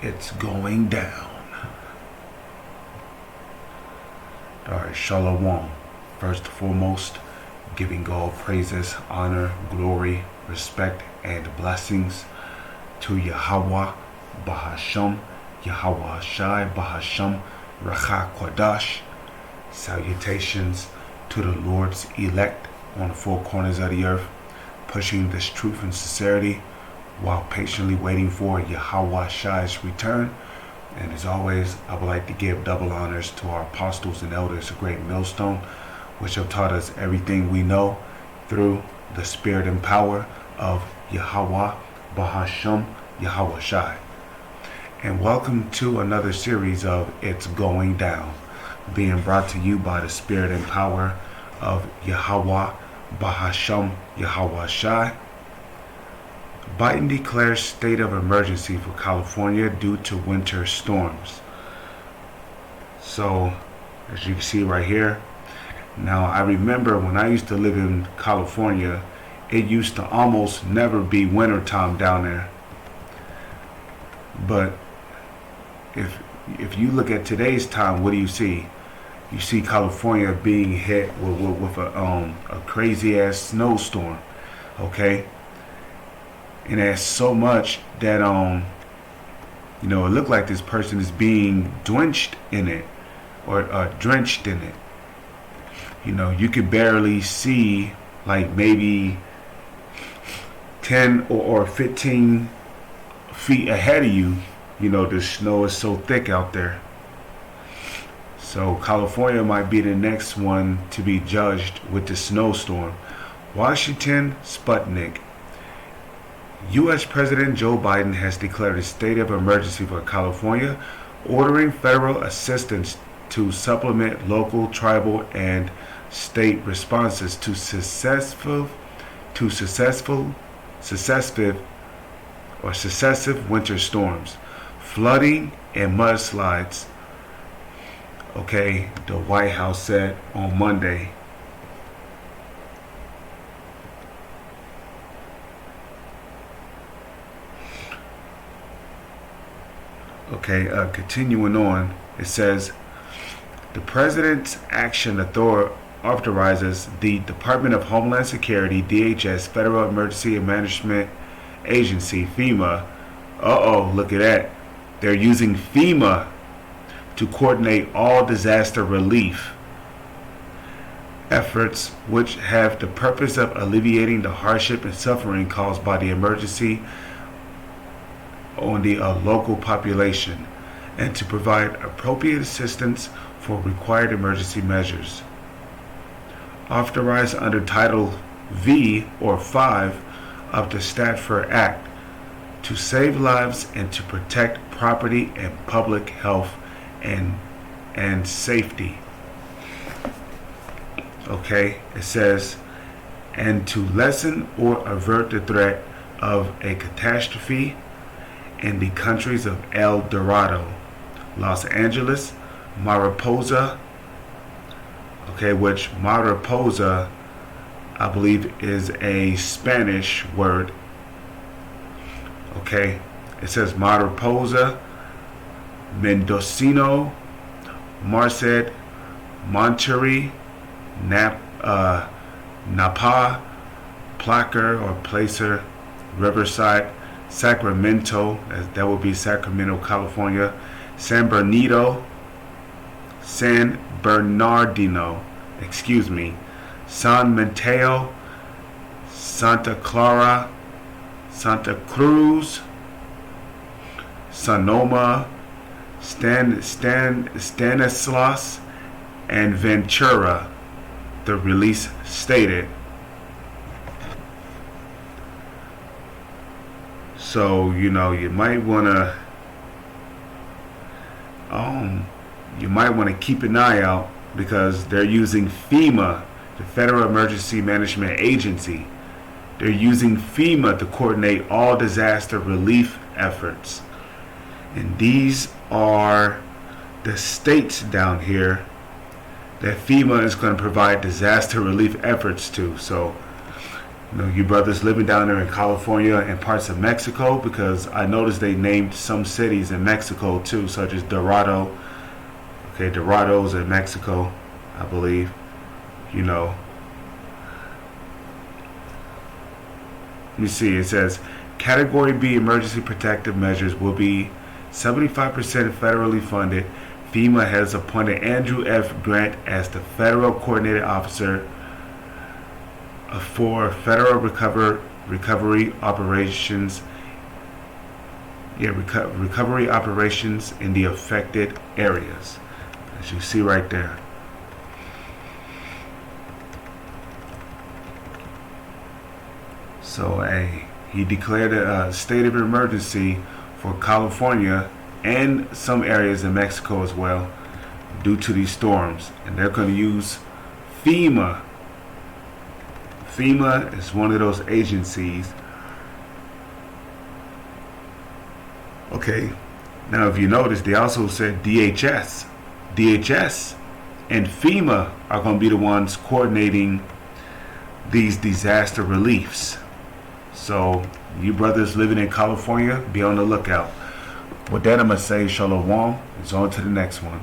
It's going down. Alright, Shalom. First and foremost, giving God praises, honor, glory, respect, and blessings to Yahweh, Bahasham, Yahweh Shai, Bahasham, Racha Kwadash. Salutations to the Lord's elect on the four corners of the earth, pushing this truth and sincerity while patiently waiting for Yahweh Shai's return. And as always, I would like to give double honors to our apostles and elders, a great millstone, which have taught us everything we know through the spirit and power of Yahweh, Bahasham, Yahweh Shai. And welcome to another series of It's Going Down, being brought to you by the spirit and power of Yahweh, Bahasham, Yahweh Shai. Biden declares state of emergency for California due to winter storms. So, as you can see right here, now I remember when I used to live in California, it used to almost never be winter time down there. But if you look at today's time, what do you see? You see California being hit with a crazy ass snowstorm, okay? And there's so much that it looked like this person is being drenched in it, or drenched in it. You could barely see like maybe 10 or 15 feet ahead of you. The snow is so thick out there. So California might be the next one to be judged with the snowstorm. Washington, Sputnik. U.S. President Joe Biden has declared a state of emergency for California, ordering federal assistance to supplement local, tribal, and state responses to successive winter storms, flooding, and mudslides. Okay, the White House said on Monday. Okay, continuing on, it says, the President's action authorizes the Department of Homeland Security, DHS, Federal Emergency Management Agency, FEMA. Look at that. They're using FEMA to coordinate all disaster relief efforts, which have the purpose of alleviating the hardship and suffering caused by the emergency on the local population, and to provide appropriate assistance for required emergency measures. Authorized under Title V or 5 of the Stafford Act to save lives and to protect property and public health and safety. Okay, it says, and to lessen or avert the threat of a catastrophe in the countries of El Dorado, Los Angeles, Mariposa, okay, which Mariposa, I believe, is a Spanish word. Okay, it says Mariposa, Mendocino, Merced, Monterey, Napa, Placer, Riverside, Sacramento, that would be Sacramento, California, San Bernardino, San Mateo, Santa Clara, Santa Cruz, Sonoma, Stanislaus, and Ventura, the release stated. So, you might want to keep an eye out, because they're using FEMA, the Federal Emergency Management Agency. They're using FEMA to coordinate all disaster relief efforts. And these are the states down here that FEMA is going to provide disaster relief efforts to. So You know, you brothers living down there in California and parts of Mexico, because I noticed they named some cities in Mexico too, such as Dorado. Okay, Dorado's in Mexico, I believe. You know, let me see. It says Category B emergency protective measures will be 75% federally funded. FEMA has appointed Andrew F. Grant as the federal coordinated officer for federal recovery operations. Recovery operations in the affected areas, as you see right there. So, he declared a state of emergency for California and some areas in Mexico as well due to these storms, and they're going to use FEMA. FEMA is one of those agencies. Okay, now if you notice, they also said DHS and FEMA are going to be the ones coordinating these disaster reliefs. So you brothers living in California, be on the lookout. With that, I'm going to say shalom. It's on to the next one.